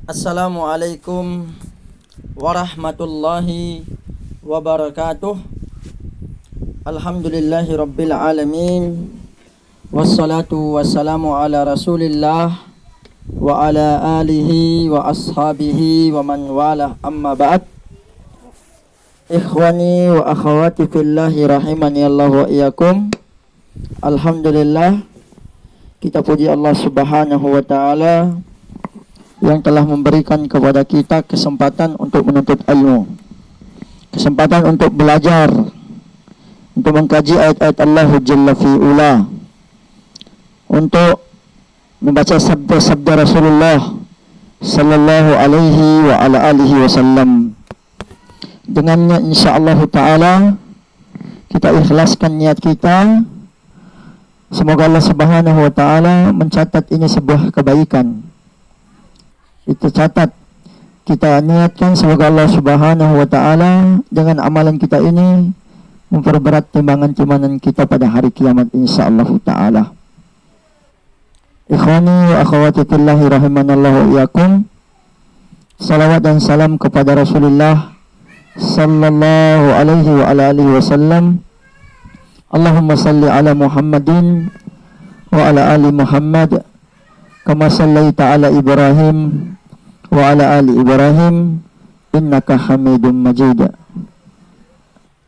Assalamualaikum warahmatullahi wabarakatuh. Alhamdulillahi rabbil alamin. Wassalatu wassalamu ala rasulillah wa ala alihi wa ashabihi wa man walah, amma ba'd. Ikhwani wa akhawati fillahi rahimani Allah wa iyakum. Alhamdulillah, kita puji Allah subhanahu wa ta'ala yang telah memberikan kepada kita kesempatan untuk menuntut ilmu, kesempatan untuk belajar, untuk mengkaji ayat-ayat Allah Jalla fi'ula, untuk membaca sabda-sabda Rasulullah sallallahu alaihi wa ala alihi wasallam. Dengannya insyaallah ta'ala kita ikhlaskan niat kita. Semoga Allah subhanahu wa ta'ala mencatat ini sebuah kebaikan. Itu catat, kita niatkan semoga Allah subhanahu wa ta'ala dengan amalan kita ini memperberat timbangan-timbangan kita pada hari kiamat insyaallah ta'ala. Ikhwani wa akhwati fillahi rahimanallahu wa iyakum. Salawat dan salam kepada Rasulullah sallallahu alaihi wa ala alihi wasallam. Allahumma salli ala Muhammadin wa ala ali Muhammad kama sallaita ala Ibrahim wa ala ali Ibrahim innaka Hamidum Majid.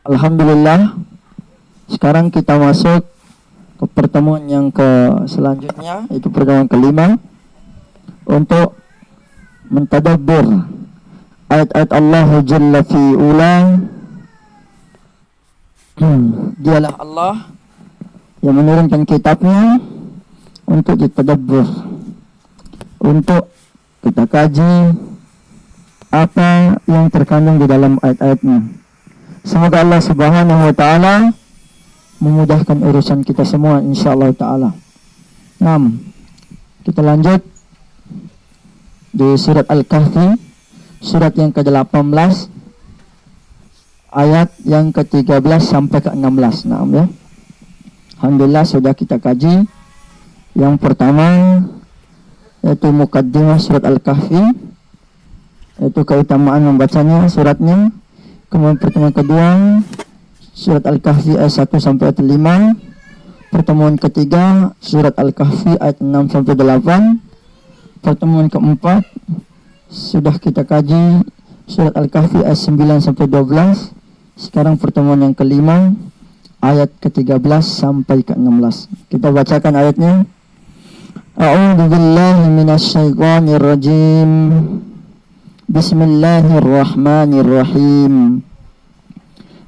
Alhamdulillah, sekarang kita masuk ke pertemuan yang selanjutnya, yaitu pertemuan kelima, untuk mentadabbur ayat-ayat Allah Jalla fi'ula. Dialah Allah yang menurunkan kitabnya untuk ditadabbur, untuk kita kaji apa yang terkandung di dalam ayat-ayatnya. Semoga Allah subhanahu wa ta'ala memudahkan urusan kita semua insyaallah ta'ala. Kita lanjut di surat Al-Kahfi, surat yang ke-18, ayat yang ke-13 sampai ke-16. Ya. Alhamdulillah sudah kita kaji. Yang pertama yaitu mukaddimah surat Al-Kahfi, yaitu keutamaan membacanya suratnya. Kemudian pertemuan kedua surat Al-Kahfi ayat 1 sampai ayat 5. Pertemuan ketiga surat Al-Kahfi ayat 6 sampai 8. Pertemuan keempat sudah kita kaji surat Al-Kahfi ayat 9 sampai 12. Sekarang pertemuan yang kelima ayat ke-13 sampai ke-16. Kita bacakan ayatnya. A'udzu billahi minasy syaithanir rajim. Bismillahirrahmanirrahim.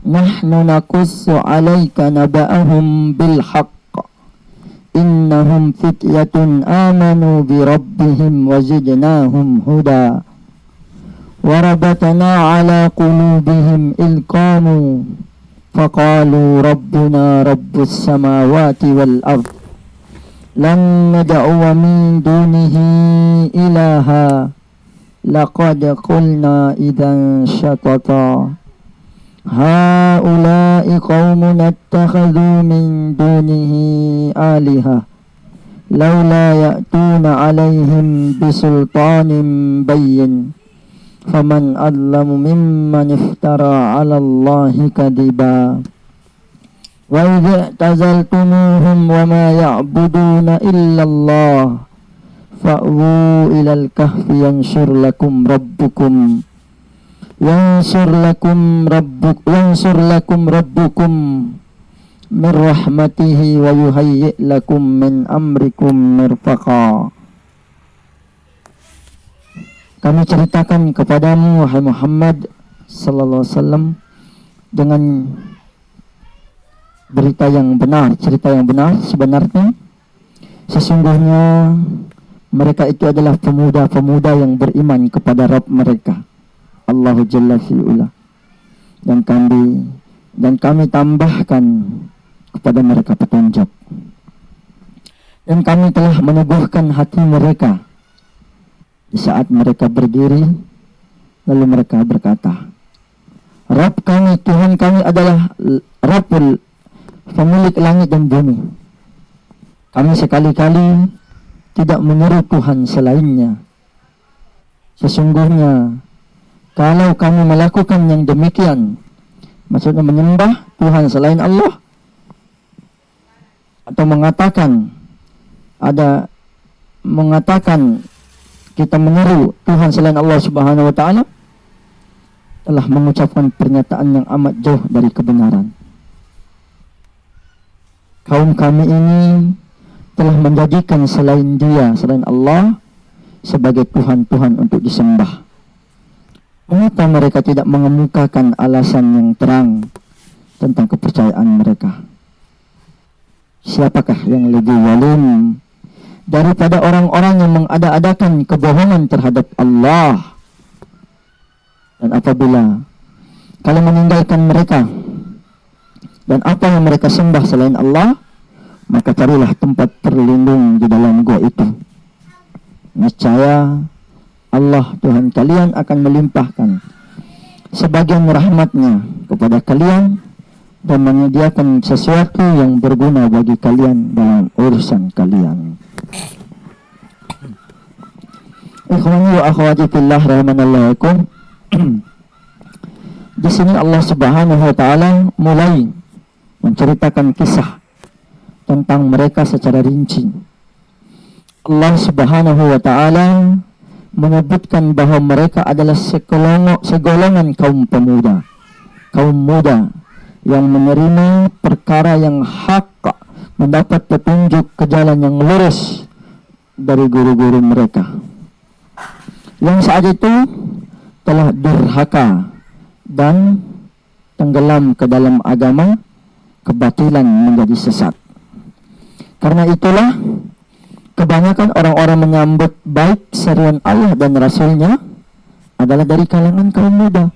Nahnu naqussu 'alaika naba'ahum bil haqq. Innahum fityatun amanu bi rabbihim wa zidnahum huda. Wa rabatna 'ala qulubihim il qamu faqalu rabbuna rabbus samawati wal ardh lan nad'uwa min dunihi ilaha laqad qulna idzan syatata haula'i qaumun ittakhadhu min dunihi aliha laula ya'tuna 'alaihim bisultanin bayyin faman adlamu mimman iftara 'ala Allahi kadiba. Wa idza tazaltumuhum wa ma ya'buduna illa Allah fa'u ilal kahfi yanshur lakum rabbukum min rahmatihi wa yuhayyi' lakum min amrikum mirfaqa. Kami ceritakan kepadamu wahai Muhammad sallallahu alaihi wasallam dengan berita yang benar, cerita yang benar. Sebenarnya sesungguhnya mereka itu adalah pemuda-pemuda yang beriman kepada Rabb mereka, Allah Jalla fi'ula, dan kami tambahkan kepada mereka petunjuk, dan kami telah meneguhkan hati mereka di saat mereka berdiri. Lalu mereka berkata, Rabb kami, Tuhan kami adalah Rabbul, pemilik langit dan bumi. Kami sekali-kali tidak menyeru Tuhan selainnya. Sesungguhnya kalau kamu melakukan yang demikian, maksudnya menyembah Tuhan selain Allah, atau mengatakan kita menyeru Tuhan selain Allah Subhanahu wa taala, telah mengucapkan pernyataan yang amat jauh dari kebenaran. Kaum kami ini telah menjadikan selain Allah sebagai Tuhan-Tuhan untuk disembah. Mengapa mereka tidak mengemukakan alasan yang terang tentang kepercayaan mereka? Siapakah yang lebih zalim daripada orang-orang yang mengada-adakan kebohongan terhadap Allah? Dan apabila kalian meninggalkan mereka dan apa yang mereka sembah selain Allah, maka carilah tempat berlindung di dalam gua itu. Niscaya Allah Tuhan kalian akan melimpahkan sebagian rahmatnya kepada kalian dan menyediakan sesuatu yang berguna bagi kalian dalam urusan kalian. Ikhwani wa akhwati fillah rahimanallahu. Di sini Allah Subhanahu wa taala mulai menceritakan kisah tentang mereka secara rinci. Allah Subhanahu wa taala menyebutkan bahwa mereka adalah segolongan kaum pemuda, kaum muda yang menerima perkara yang hak, mendapat petunjuk ke jalan yang lurus dari guru-guru mereka, yang saat itu telah durhaka dan tenggelam ke dalam agama kebatilan menjadi sesat. Karena itulah kebanyakan orang-orang menyambut baik seruan Allah dan Rasulnya adalah dari kalangan kaum muda.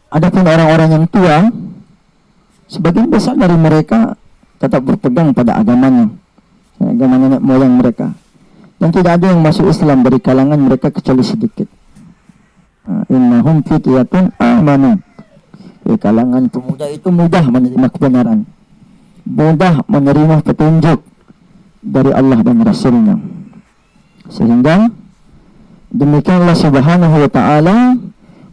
Adapun orang-orang yang tua, sebagian besar dari mereka tetap berpegang pada agama nenek moyang mereka, dan tidak ada yang masuk Islam dari kalangan mereka kecuali sedikit. Innahum fityatun amanu. Di kalangan pemuda itu mudah menerima kebenaran, mudah menerima petunjuk dari Allah dan Rasulnya. Sehingga demikian Allah Subhanahu wa ta'ala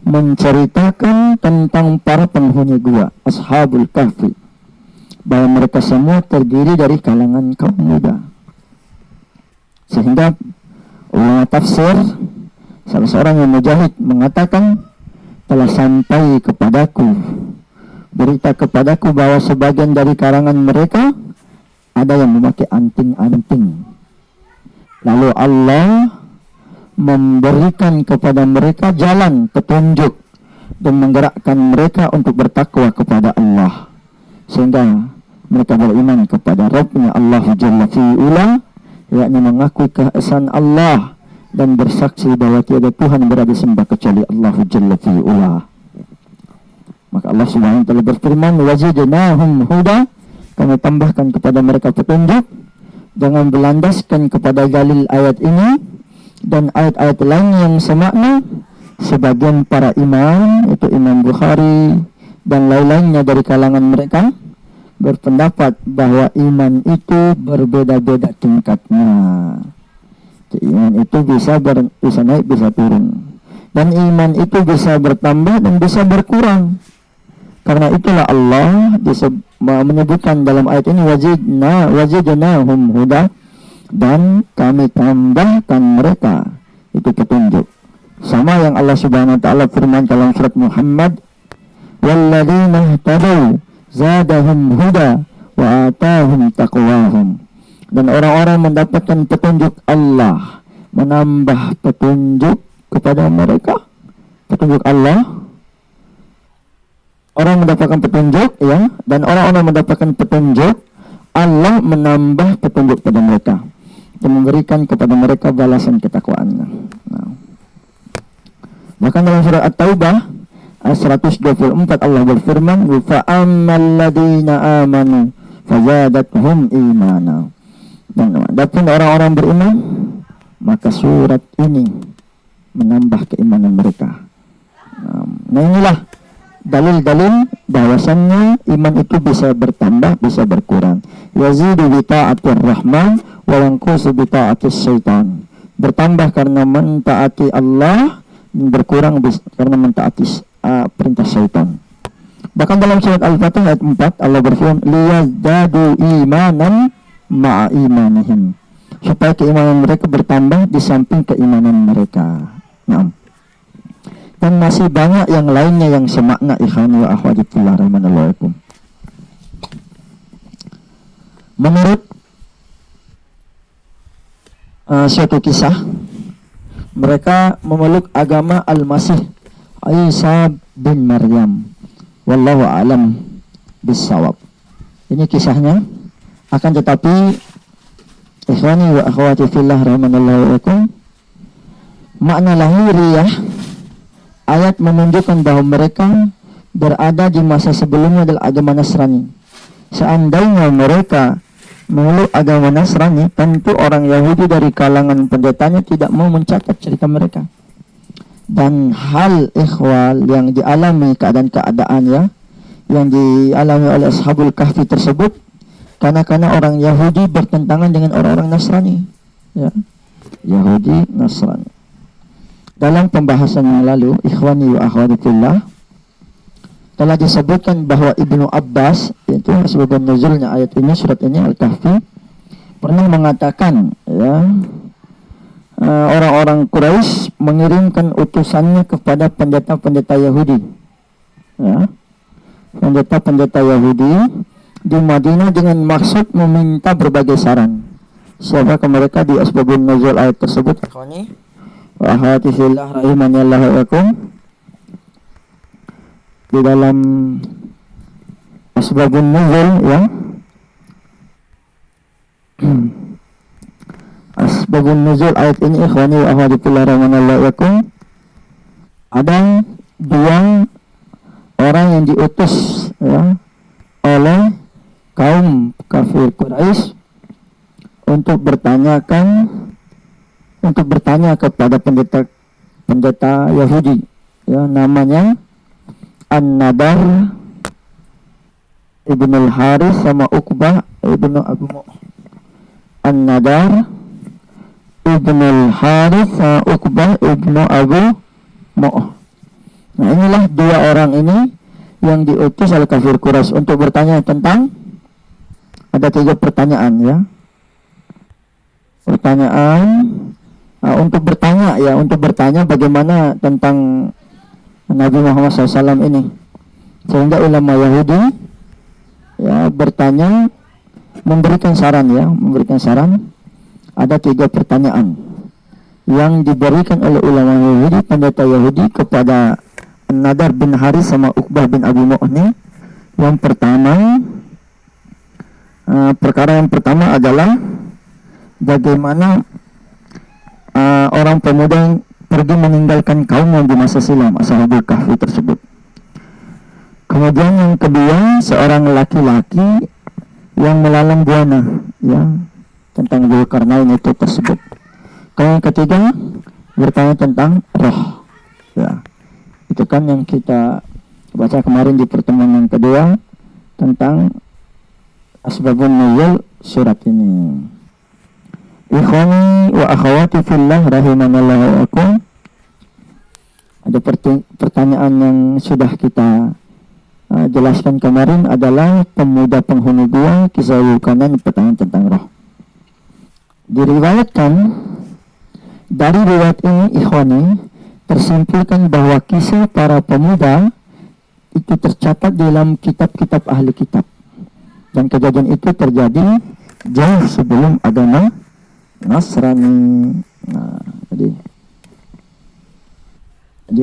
menceritakan tentang para penghuni gua, Ashabul Kahfi, bahwa mereka semua terdiri dari kalangan kaum muda. Sehingga ulama tafsir, salah seorang yang mujahid mengatakan, telah sampai berita kepadaku bahwa sebagian dari kalangan mereka ada yang memakai anting-anting. Lalu Allah memberikan kepada mereka jalan petunjuk dan menggerakkan mereka untuk bertakwa kepada Allah, sehingga mereka beriman kepada Rabbnya Allah Jalla fi'ula, yakni mengakui keesaan Allah dan bersaksi bahwa tiada Tuhan berada disembah kecuali Allah Jalla fi'ula. Maka Allah Subhanahu wa taala berfirman, wazidnahum huda, kami tambahkan kepada mereka petunjuk dengan berlandaskan kepada dalil ayat ini dan ayat-ayat lain yang semakna. Sebagian para imam, itu Imam Bukhari dan lain-lainnya dari kalangan mereka, berpendapat bahwa iman itu berbeda-beda tingkatnya. Iman itu bisa naik, bisa turun, dan iman itu bisa bertambah dan bisa berkurang. Karena itulah Allah menyebutkan dalam ayat ini wazidnahum huda, dan kami tambahkan mereka itu petunjuk. Sama yang Allah Subhanahu wa taala firman dalam surat Muhammad, walladzina ihtadaw zadahum huda wa atahum taqwahum. Dan orang-orang mendapatkan petunjuk Allah menambah petunjuk kepada mereka. Petunjuk Allah, orang mendapatkan petunjuk, ya, dan orang-orang mendapatkan petunjuk, Allah menambah petunjuk pada mereka dan memberikan kepada mereka balasan ketakwaannya. Bahkan dalam surat At-Taubah ayat 124 Allah berfirman, fa ammal ladzina amanu fazadathum imana. Dan adapun orang-orang beriman, maka surat ini menambah keimanan mereka. Nah, inilah dalil-dalil bahwasannya iman itu bisa bertambah, bisa berkurang. Yazidu bi ta'atir rahman wa yanqusu bi ta'atis syaitan. bertambah karena mentaati Allah, dan berkurang karena mentaati perintah syaitan. Bahkan dalam surat Al-Fatih ayat 4 Allah berfirman, liyazdadu imanan ma'a imanihim, supaya keimanan mereka bertambah di samping keimanan mereka. Nah, dan masih banyak yang lainnya yang semakna, ikhwani wa akhwati fillah rahimanallahu. Menurut suatu kisah, mereka memeluk agama Al-Masih Isa bin Maryam. Wallahu a'lam bissawab. Ini kisahnya. Akan tetapi ikhwani wa akhwati fillah rahimanallahu wabarakatuh, makna lahiriah ayat menunjukkan bahwa mereka berada di masa sebelumnya adalah agama Nasrani. Seandainya mereka memeluk agama Nasrani, tentu orang Yahudi dari kalangan pendetanya tidak mau mencatat cerita mereka. Dan hal ikhwal yang dialami, keadaan-keadaan ya, yang dialami oleh Ashabul Kahfi tersebut, karena orang Yahudi bertentangan dengan orang-orang Nasrani, ya, Yahudi Nasrani. Dalam pembahasan yang lalu, ikhwani wa akhwati fillah, telah disebutkan bahwa Ibnu Abbas, itu sebab nuzulnya ayat ini, surat ini Al-Kahfi, pernah mengatakan, ya, orang-orang Quraisy mengirimkan utusannya kepada pendeta-pendeta Yahudi, ya, pendeta-pendeta Yahudi di Madinah dengan maksud meminta berbagai saran. Siapakah mereka di asbabun nuzul ayat tersebut? Ikhwani wa akhwati fillah rahimanallahu wa yakum. Di dalam asbabun nuzul, ya, asbabun nuzul ayat ini, ikhwani wa akhwati fillah rahimanallahu wa yakum, ada dua orang yang diutus, ya, oleh kaum kafir Quraisy untuk bertanya kepada pendeta Yahudi, ya, namanya An-Nadar Ibnu Al-Haris sama Uqbah Ibnu Abu Mu'ah. An-Nadar Ibnu Al-Haris sama Uqbah Ibnu Abu Mu'ah. Nah, inilah dua orang ini yang diutus oleh kafir Quraisy untuk bertanya tentang, ada 3 pertanyaan, ya. Untuk bertanya bagaimana tentang Nabi Muhammad SAW ini. Sehingga ulama Yahudi, ya, bertanya, memberikan saran. Ada 3 pertanyaan yang diberikan oleh ulama Yahudi, pendeta Yahudi, kepada Nadar bin Haris sama Uqbah bin Abi Mu'ni. Yang pertama, perkara yang pertama adalah bagaimana orang pemuda yang pergi meninggalkan kaum yang di masa silam, Ashabul Kahfi tersebut. Kemudian yang kedua, seorang laki-laki yang melalang buana, ya, tentang Dzulkarnain itu tersebut. Kalau yang ketiga, bertanya tentang roh, ya. Itu kan yang kita baca kemarin di pertemuan yang kedua tentang asbabun nuzul surat ini. Ikhwani wa akhwati fillah rahimanallahu wa yakum. Ada pertanyaan yang sudah kita jelaskan kemarin adalah pemuda penghuni gua, kisah Dzulkarnain, pertanyaan tentang roh. Diriwayatkan dari riwayat ini, ikhwani, tersimpulkan bahwa kisah para pemuda itu tercatat dalam kitab-kitab ahli kitab, dan kejadian itu terjadi jauh sebelum agama Nasrani. Nah, jadi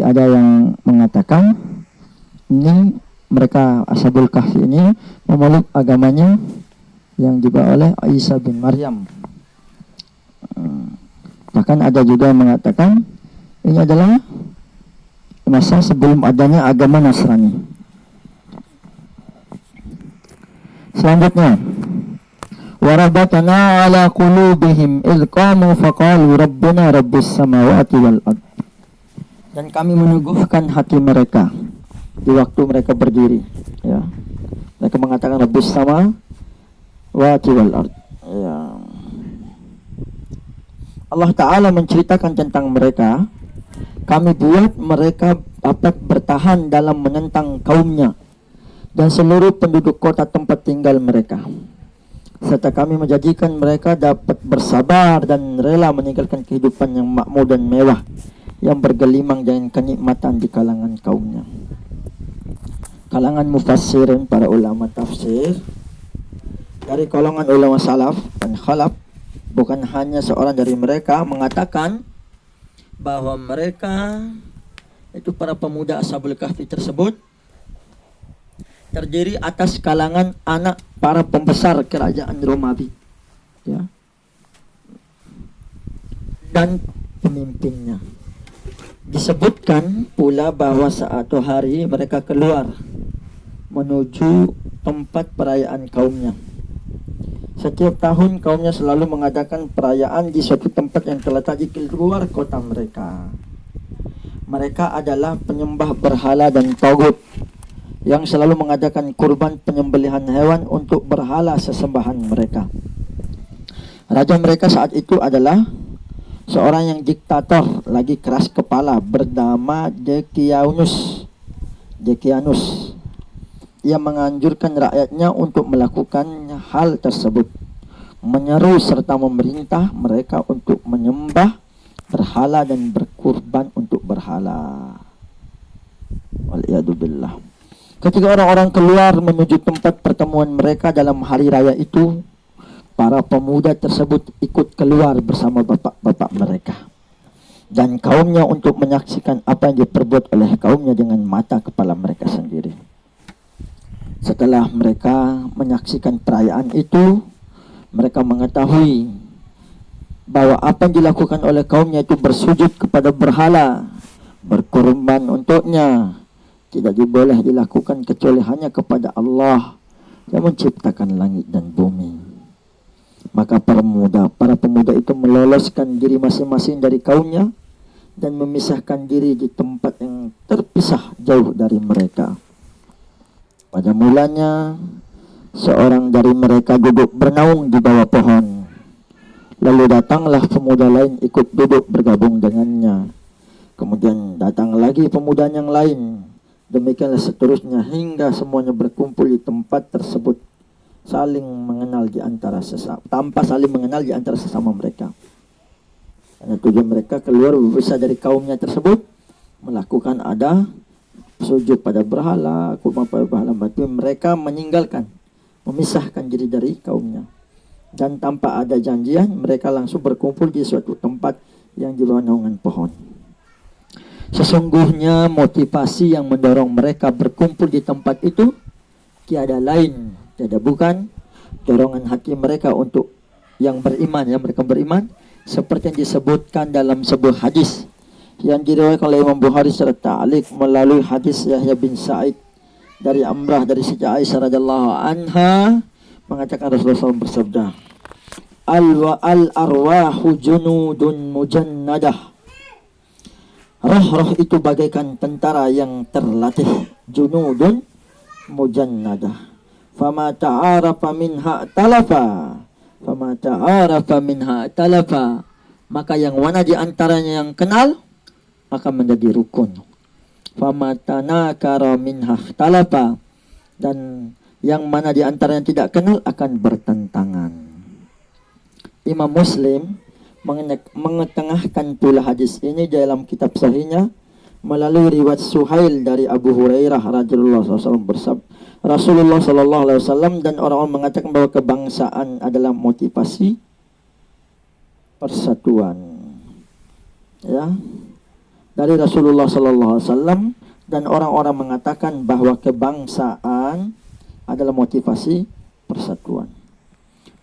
ada yang mengatakan ini mereka Ashabul Kahfi ini memeluk agamanya yang dibawa oleh Isa bin Maryam. Bahkan ada juga yang mengatakan ini adalah masa sebelum adanya agama Nasrani. Selanjutnya, warabatana ala qulubihim idh qamu faqalu rabbuna rabbis samawati wal ard. Dan kami meneguhkan hati mereka di waktu mereka berdiri, ya. Mereka mengatakan rabbis samawati wal ard, ya. Allah Ta'ala menceritakan tentang mereka, kami buat mereka dapat bertahan dalam menentang kaumnya dan seluruh penduduk kota tempat tinggal mereka, serta kami menjanjikan mereka dapat bersabar dan rela meninggalkan kehidupan yang makmur dan mewah yang bergelimang dengan kenikmatan di kalangan kaumnya. Kalangan mufassirin, para ulama tafsir dari kalangan ulama salaf dan khalaf, bukan hanya seorang dari mereka mengatakan bahwa mereka itu para pemuda Ashabul Kahfi tersebut terdiri atas kalangan anak para pembesar kerajaan Romawi, ya, dan pemimpinnya. Disebutkan pula bahwa suatu hari mereka keluar menuju tempat perayaan kaumnya. Setiap tahun kaumnya selalu mengadakan perayaan di suatu tempat yang terletak di luar kota mereka. Mereka adalah penyembah berhala dan tagut yang selalu mengadakan kurban penyembelihan hewan untuk berhala sesembahan mereka. Raja mereka saat itu adalah seorang yang diktator lagi keras kepala bernama Decianus. Ia menganjurkan rakyatnya untuk melakukan hal tersebut, menyeru serta memerintah mereka untuk menyembah berhala dan berkurban untuk berhala. Waliyadzubillah. Ketika orang-orang keluar menuju tempat pertemuan mereka dalam hari raya itu, para pemuda tersebut ikut keluar bersama bapak-bapak mereka dan kaumnya untuk menyaksikan apa yang diperbuat oleh kaumnya dengan mata kepala mereka sendiri. Setelah mereka menyaksikan perayaan itu, mereka mengetahui bahwa apa yang dilakukan oleh kaumnya itu bersujud kepada berhala, berkorban untuknya, tidak boleh dilakukan kecuali hanya kepada Allah yang menciptakan langit dan bumi. Maka para pemuda itu meloloskan diri masing-masing dari kaumnya dan memisahkan diri di tempat yang terpisah jauh dari mereka. Pada mulanya, seorang dari mereka duduk bernaung di bawah pohon. Lalu datanglah pemuda lain ikut duduk bergabung dengannya. Kemudian datang lagi pemuda yang lain. Demikianlah seterusnya hingga semuanya berkumpul di tempat tersebut, saling mengenal di antara sesama, tanpa saling mengenal di antara sesama mereka. Karena tujuan mereka keluar berbisa dari kaumnya tersebut, melakukan sujud pada berhala, kurban pada berhala, berarti mereka meninggalkan, memisahkan diri dari kaumnya. Dan tanpa ada janjian, mereka langsung berkumpul di suatu tempat yang di bawah naungan pohon. Sesungguhnya motivasi yang mendorong mereka berkumpul di tempat itu tiada lain, tiada bukan dorongan hati mereka untuk yang beriman, mereka beriman, seperti yang disebutkan dalam sebuah hadis yang diriwayatkan oleh Imam Bukhari secara ta'liq melalui hadis Yahya bin Sa'id dari Amrah dari Siti Aisyah radhiyallahu anha, mengatakan Rasulullah SAW bersabda, al-arwahu junudun mujannadah. Roh-roh itu bagaikan tentara yang terlatih, junudun mujannadah. Fama ta'arafa minha talafa. Maka yang mana di antaranya yang kenal maka menjadi rukun. Fama tanakara minha talafa, dan yang mana di antara yang tidak kenal akan bertentangan. Imam Muslim mengetengahkan pula hadis ini dalam kitab sahihnya melalui riwayat Suhail dari Abu Hurairah radhiyallahu anhu bersabda, Rasulullah sallallahu alaihi wasallam dan orang-orang mengatakan bahwa kebangsaan adalah motivasi persatuan. Ya. Dari Rasulullah sallallahu alaihi wasallam dan orang-orang mengatakan bahwa kebangsaan adalah motivasi persatuan.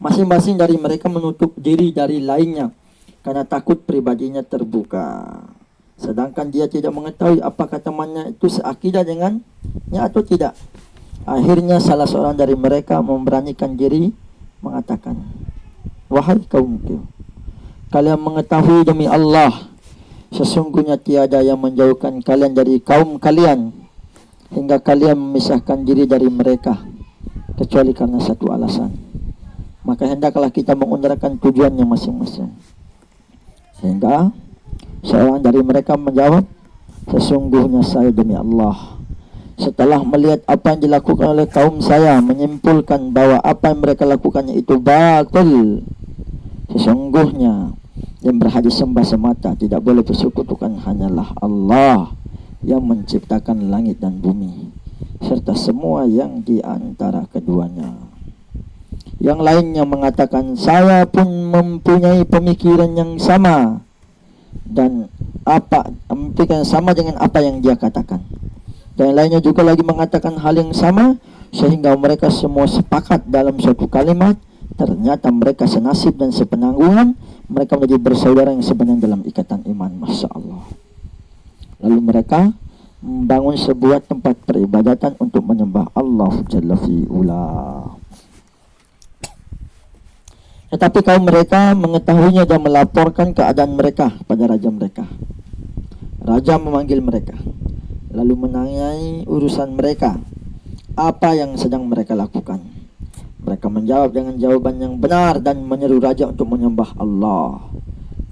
Masing-masing dari mereka menutup diri dari lainnya karena takut pribadinya terbuka. Sedangkan dia tidak mengetahui apakah temannya itu seakidah dengannya atau tidak. Akhirnya salah seorang dari mereka memberanikan diri mengatakan, wahai kaumku, kalian mengetahui demi Allah, sesungguhnya tiada yang menjauhkan kalian dari kaum kalian hingga kalian memisahkan diri dari mereka kecuali karena satu alasan. Maka hendaklah kita mengutarakan tujuannya masing-masing. Sehingga seorang dari mereka menjawab, sesungguhnya saya demi Allah, setelah melihat apa yang dilakukan oleh kaum saya, menyimpulkan bahwa apa yang mereka lakukannya itu batil. Sesungguhnya yang berhak disembah semata, tidak boleh bersekutukan, hanyalah Allah yang menciptakan langit dan bumi serta semua yang di antara keduanya. Yang lainnya mengatakan, saya pun mempunyai pemikiran yang sama dan pemikiran sama dengan apa yang dia katakan. Dan yang lainnya juga lagi mengatakan hal yang sama, sehingga mereka semua sepakat dalam suatu kalimat. Ternyata mereka senasib dan sepenanggungan. Mereka menjadi bersaudara yang sebenarnya dalam ikatan iman. Masya Allah. Lalu mereka membangun sebuah tempat peribadatan untuk menyembah Allah Jalla fi'ula. Tetapi kaum mereka mengetahuinya dan melaporkan keadaan mereka kepada raja mereka. Raja memanggil mereka, lalu menanyai urusan mereka, apa yang sedang mereka lakukan. Mereka menjawab dengan jawaban yang benar dan menyeru raja untuk menyembah Allah.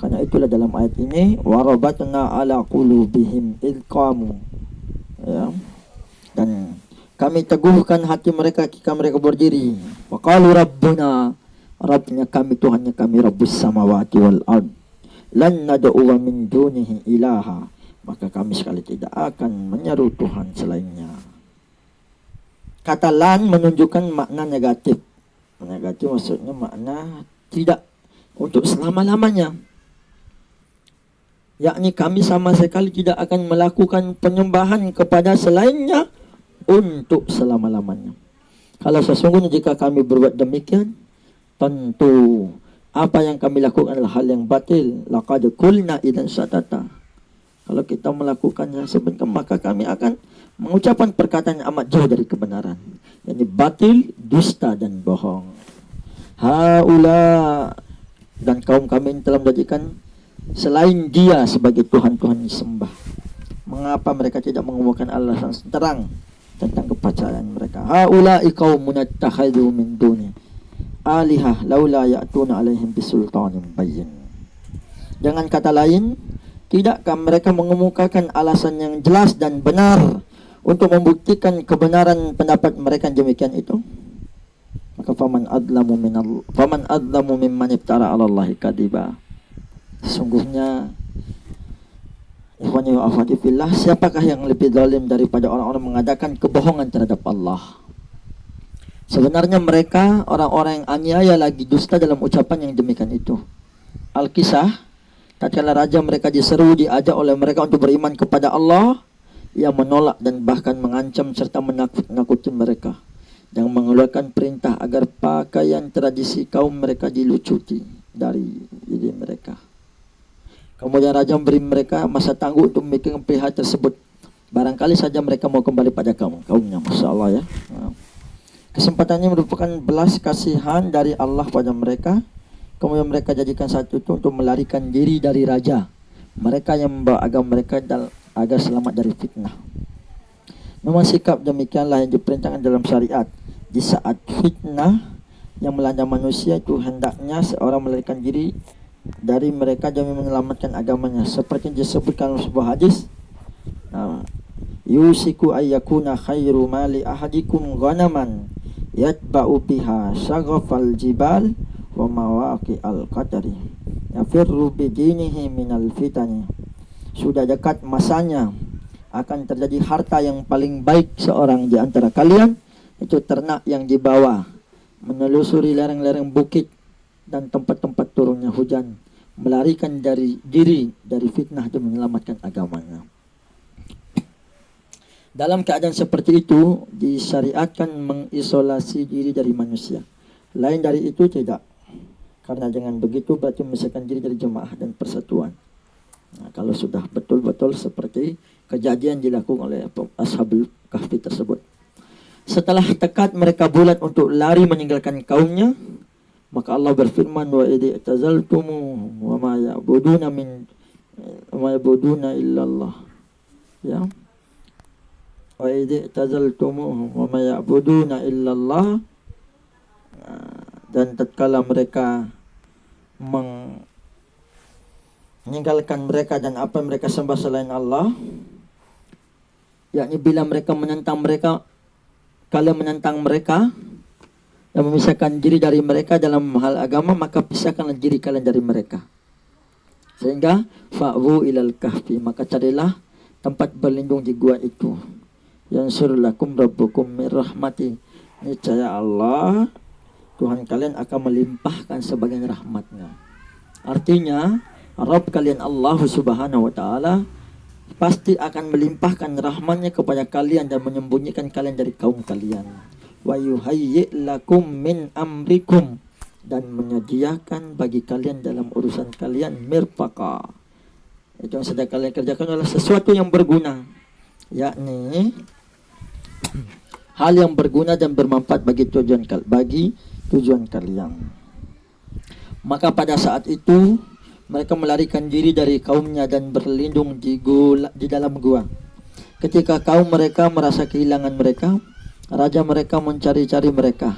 Karena itulah dalam ayat ini, warabatna ala qulubihim idh qamu, ya. Dan kami teguhkan hati mereka ketika mereka berdiri. Wa qalu rabbuna, Rabbnya kami, Tuhannya kami, Rabbus samawati wal ard, lan nad'uwa min dunihi ilaha, maka kami sekali tidak akan menyeru Tuhan selainnya. Kata lan menunjukkan makna negatif. Negatif maksudnya makna tidak untuk selama-lamanya. Yakni kami sama sekali tidak akan melakukan penyembahan kepada selainnya untuk selama-lamanya. Kalau sesungguhnya jika kami berbuat demikian, tentu apa yang kami lakukan adalah hal yang batil. Laqad qulna idzan syatata. Kalau kita melakukan yang sebenarnya, maka kami akan mengucapkan perkataan yang amat jauh dari kebenaran. Ini batil, dusta dan bohong. Haula, dan kaum kami telah menjadikan selain dia sebagai Tuhan-Tuhan disembah. Mengapa mereka tidak mengumumkan alasan terang tentang kepercayaan mereka? Haula qaumun ittakhadhu min duni alihah laula ya'tuna alaihim bisultanin bayyin. Dengan kata lain, tidakkah mereka mengemukakan alasan yang jelas dan benar untuk membuktikan kebenaran pendapat mereka yang demikian itu? Maka faman adlamu mimman iftara 'ala Allahi kadiba. Sesungguhnya, ikhwani wa akhwati fillah, siapakah yang lebih zalim daripada orang-orang mengadakan kebohongan terhadap Allah? Sebenarnya mereka orang-orang yang aniaya lagi dusta dalam ucapan yang demikian itu. Al-Kisah, tatkala raja mereka diseru, diajak oleh mereka untuk beriman kepada Allah, ia menolak dan bahkan mengancam serta menakut-nakuti mereka dan mengeluarkan perintah agar pakaian tradisi kaum mereka dilucuti dari diri mereka. Kemudian raja memberi mereka masa tangguh untuk memikirkan pihak tersebut. Barangkali saja mereka mau kembali pada kaumnya. Masya Allah, ya. Kesempatannya merupakan belas kasihan dari Allah pada mereka. Kemudian mereka jadikan satu itu untuk melarikan diri dari raja mereka yang membawa agama mereka agar selamat dari fitnah. Memang sikap demikianlah yang diperintahkan dalam syariat. Di saat fitnah yang melanda manusia itu, hendaknya seorang melarikan diri dari mereka demi menyelamatkan agamanya. Seperti yang disebutkan dalam sebuah hadis, yusiku ayyakuna khairu mali ahadikum ghanaman yatba'u biha syaghafal jibal wa mawaqi al-qadari yafirru bidinihi minal fitani. Sudah dekat masanya akan terjadi harta yang paling baik seorang di antara kalian, itu ternak yang dibawa menelusuri lereng-lereng bukit dan tempat-tempat turunnya hujan, melarikan diri dari fitnah dan menyelamatkan agamanya. Dalam keadaan seperti itu, disyariatkan mengisolasi diri dari manusia. Lain dari itu tidak. Karena dengan begitu berarti memisahkan diri dari jemaah dan persatuan. Nah, kalau sudah betul-betul seperti kejadian dilakukan oleh Ashabul Kahfi tersebut. Setelah tekad mereka bulat untuk lari meninggalkan kaumnya, maka Allah berfirman, wa idh tazaltumu wa ma ya'buduna illallah. Ya. Wa idh tazaltumuhum wa ma ya'buduna illallah. Dan tatkala mereka meninggalkan mereka dan apa yang mereka sembah selain Allah, yakni bila mereka menentang mereka, kalian menentang mereka dan memisahkan diri dari mereka dalam hal agama, maka pisahkanlah diri kalian dari mereka. Sehingga fa'wu ilal kahfi, maka carilah tempat berlindung di gua itu. Yansur lakum rabbukum min rahmati, niscaya Allah Tuhan kalian akan melimpahkan sebagian rahmatnya. Artinya Rabb kalian Allah subhanahu wa ta'ala pasti akan melimpahkan rahmatnya kepada kalian dan menyembunyikan kalian dari kaum kalian. Wa yuhayyi' lakum min amrikum, dan menyediakan bagi kalian dalam urusan kalian mirfaqa. Itu yang sedang kalian kerjakan adalah sesuatu yang berguna, yakni hal yang berguna dan bermanfaat bagi tujuan kalian. Maka pada saat itu mereka melarikan diri dari kaumnya dan berlindung di dalam gua. Ketika kaum mereka merasa kehilangan mereka, raja mereka mencari-cari mereka.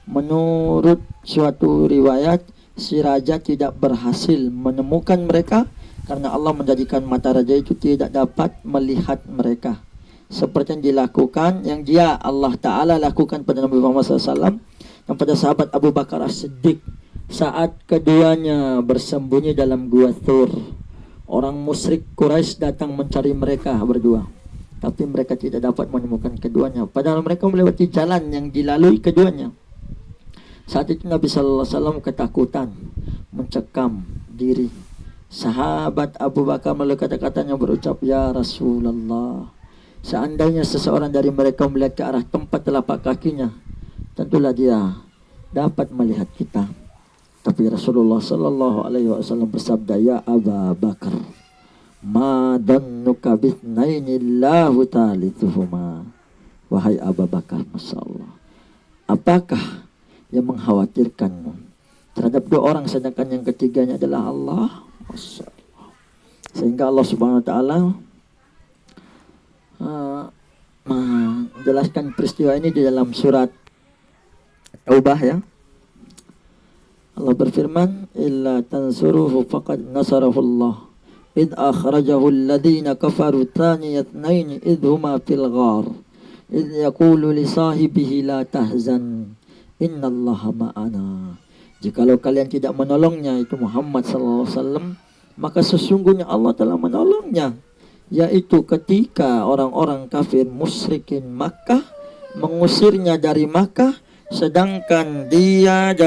Menurut suatu riwayat, si raja tidak berhasil menemukan mereka karena Allah menjadikan mata raja itu tidak dapat melihat mereka. Seperti yang dilakukan, yang dia Allah Ta'ala lakukan pada Nabi Muhammad SAW dan pada sahabat Abu Bakar As-Siddiq saat keduanya bersembunyi dalam gua Thur. Orang musyrik Quraisy datang mencari mereka berdua, tapi mereka tidak dapat menemukan keduanya, padahal mereka melewati jalan yang dilalui keduanya. Saat itu Nabi Sallallahu Alaihi Wasallam ketakutan, mencekam diri. Sahabat Abu Bakar melalui kata-katanya berucap, "Ya Rasulullah, seandainya seseorang dari mereka melihat ke arah tempat telapak kakinya, tentulah dia dapat melihat kita." Tapi Rasulullah Sallallahu Alaihi Wasallam bersabda, "Ya Abu Bakar, ma dhannuka bithnaini Allahu thalithuhuma." Wahai Abu Bakar, Masya Allah, apakah yang mengkhawatirkanmu terhadap dua orang sedangkan yang ketiganya adalah Allah? Masya Allah. Sehingga Allah Subhanahu Wa Taala menjelaskan peristiwa ini di dalam surat Taubah, ya. Allah berfirman, "Illa tansuruhu faqad nasarahu Allah id akhrajahu alladhina kafaru thaniyat naini id huma fil ghar id yaqulu li sahibihi la tahzan innallaha ma'ana." Jikalau kalian tidak menolongnya, itu Muhammad sallallahu alaihi wasallam, maka sesungguhnya Allah telah menolongnya, yaitu ketika orang-orang kafir musyrikin Makkah mengusirnya dari Makkah sedangkan dia di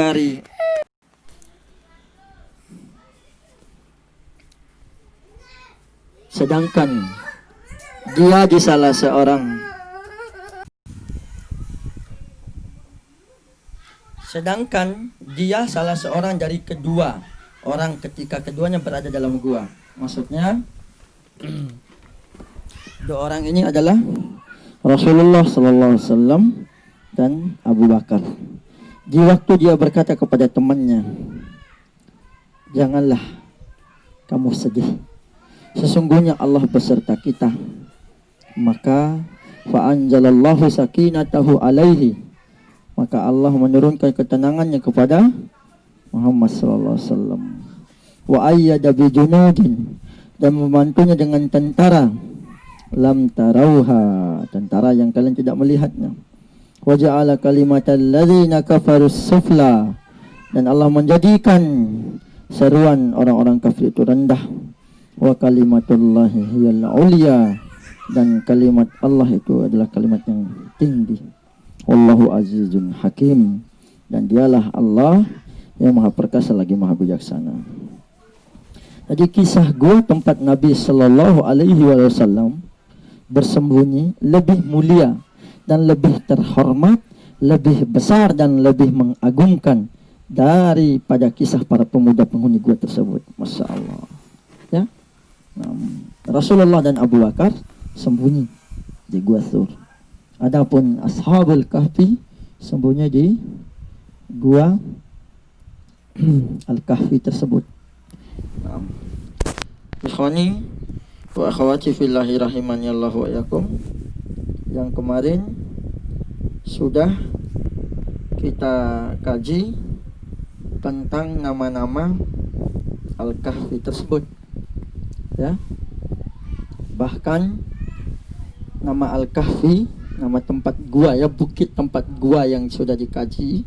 salah seorang dari kedua orang ketika keduanya berada dalam gua. Maksudnya dua orang ini adalah Rasulullah Sallallahu Alaihi Wasallam dan Abu Bakar. Di waktu dia berkata kepada temannya, "Janganlah kamu sedih, sesungguhnya Allah beserta kita." Maka fa'anjalallahu sakinatahu alaihi, maka Allah menurunkan ketenangannya kepada Muhammad sallallahu alaihi wasallam. Wa ayyada bi junudin, dan membantunya dengan tentara lam tarauha, tentara yang kalian tidak melihatnya. Wa ja'ala kalimatal ladzina kafarus sufla, dan Allah menjadikan seruan orang-orang kafir itu rendah. Wa kalimatullahi hiyal ulya, dan kalimat Allah itu adalah kalimat yang tinggi. Wallahu azizun hakim, dan dialah Allah yang maha perkasa lagi maha bijaksana. Jadi kisah gua tempat Nabi Sallallahu Alaihi Wasallam bersembunyi lebih mulia dan lebih terhormat, lebih besar dan lebih mengagumkan daripada kisah para pemuda penghuni gua tersebut. Masya Allah, ya. Rasulullah dan Abu Bakar sembunyi di gua Thur. Adapun Ashabul Kahfi sembunyi di gua Al-Kahfi tersebut. Ikhwani wa akhwati fillahi rahimani Allah wa yakum, yang kemarin sudah kita kaji tentang nama-nama Al-Kahfi tersebut. ya. Bahkan nama Al-Kahfi, nama tempat gua ya, bukit tempat gua yang sudah dikaji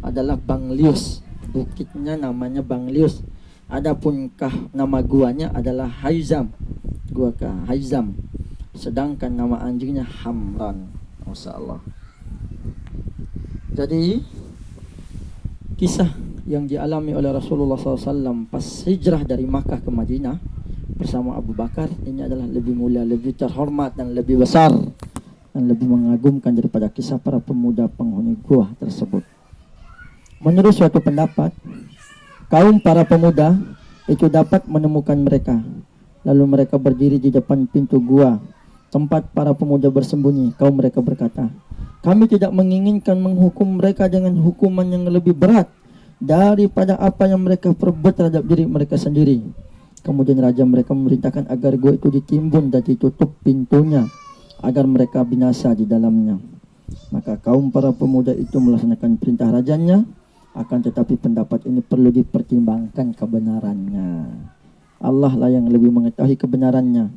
adalah Banglius. Bukitnya namanya Banglius. Adapun nama guanya adalah Haizam. Gua Haizam. Sedangkan nama anjingnya Hamran. Masyaallah. Jadi kisah yang dialami oleh Rasulullah SAW pas hijrah dari Makkah ke Madinah bersama Abu Bakar ini adalah lebih mulia, lebih terhormat dan lebih besar dan lebih mengagumkan daripada kisah para pemuda penghuni gua tersebut. Menurut suatu pendapat, kaum para pemuda itu dapat menemukan mereka. Lalu mereka berdiri di depan pintu gua tempat para pemuda bersembunyi. Kaum mereka berkata, kami tidak menginginkan menghukum mereka dengan hukuman yang lebih berat daripada apa yang mereka perbuat terhadap diri mereka sendiri. Kemudian raja mereka memerintahkan agar gua itu ditimbun dan ditutup pintunya agar mereka binasa di dalamnya. Maka kaum para pemuda itu melaksanakan perintah rajanya, akan tetapi pendapat ini perlu dipertimbangkan kebenarannya. Allah lah yang lebih mengetahui kebenarannya.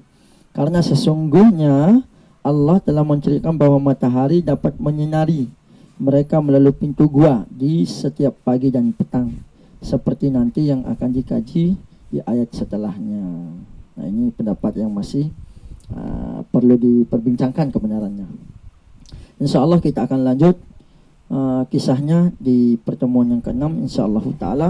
Karena sesungguhnya Allah telah menceritakan bahwa matahari dapat menyinari mereka melalui pintu gua di setiap pagi dan petang, seperti nanti yang akan dikaji di ayat setelahnya. Nah, ini pendapat yang masih perlu diperbincangkan kebenarannya. InsyaAllah kita akan lanjut kisahnya di pertemuan yang ke-6 insyaallah taala.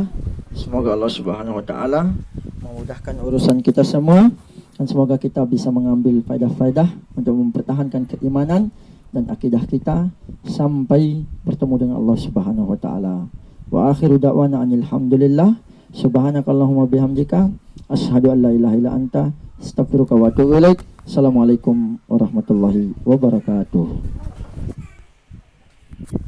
Semoga Allah Subhanahu wa taala memudahkan urusan kita semua dan semoga kita bisa mengambil faedah-faedah untuk mempertahankan keimanan dan akidah kita sampai bertemu dengan Allah Subhanahu wa taala. Wa akhiru da'wana alhamdulillah. Subhanakallahumma bihamdika asyhadu an la ilaha illa anta astaghfiruka wa atubu ilaik. Assalamualaikum warahmatullahi wabarakatuh.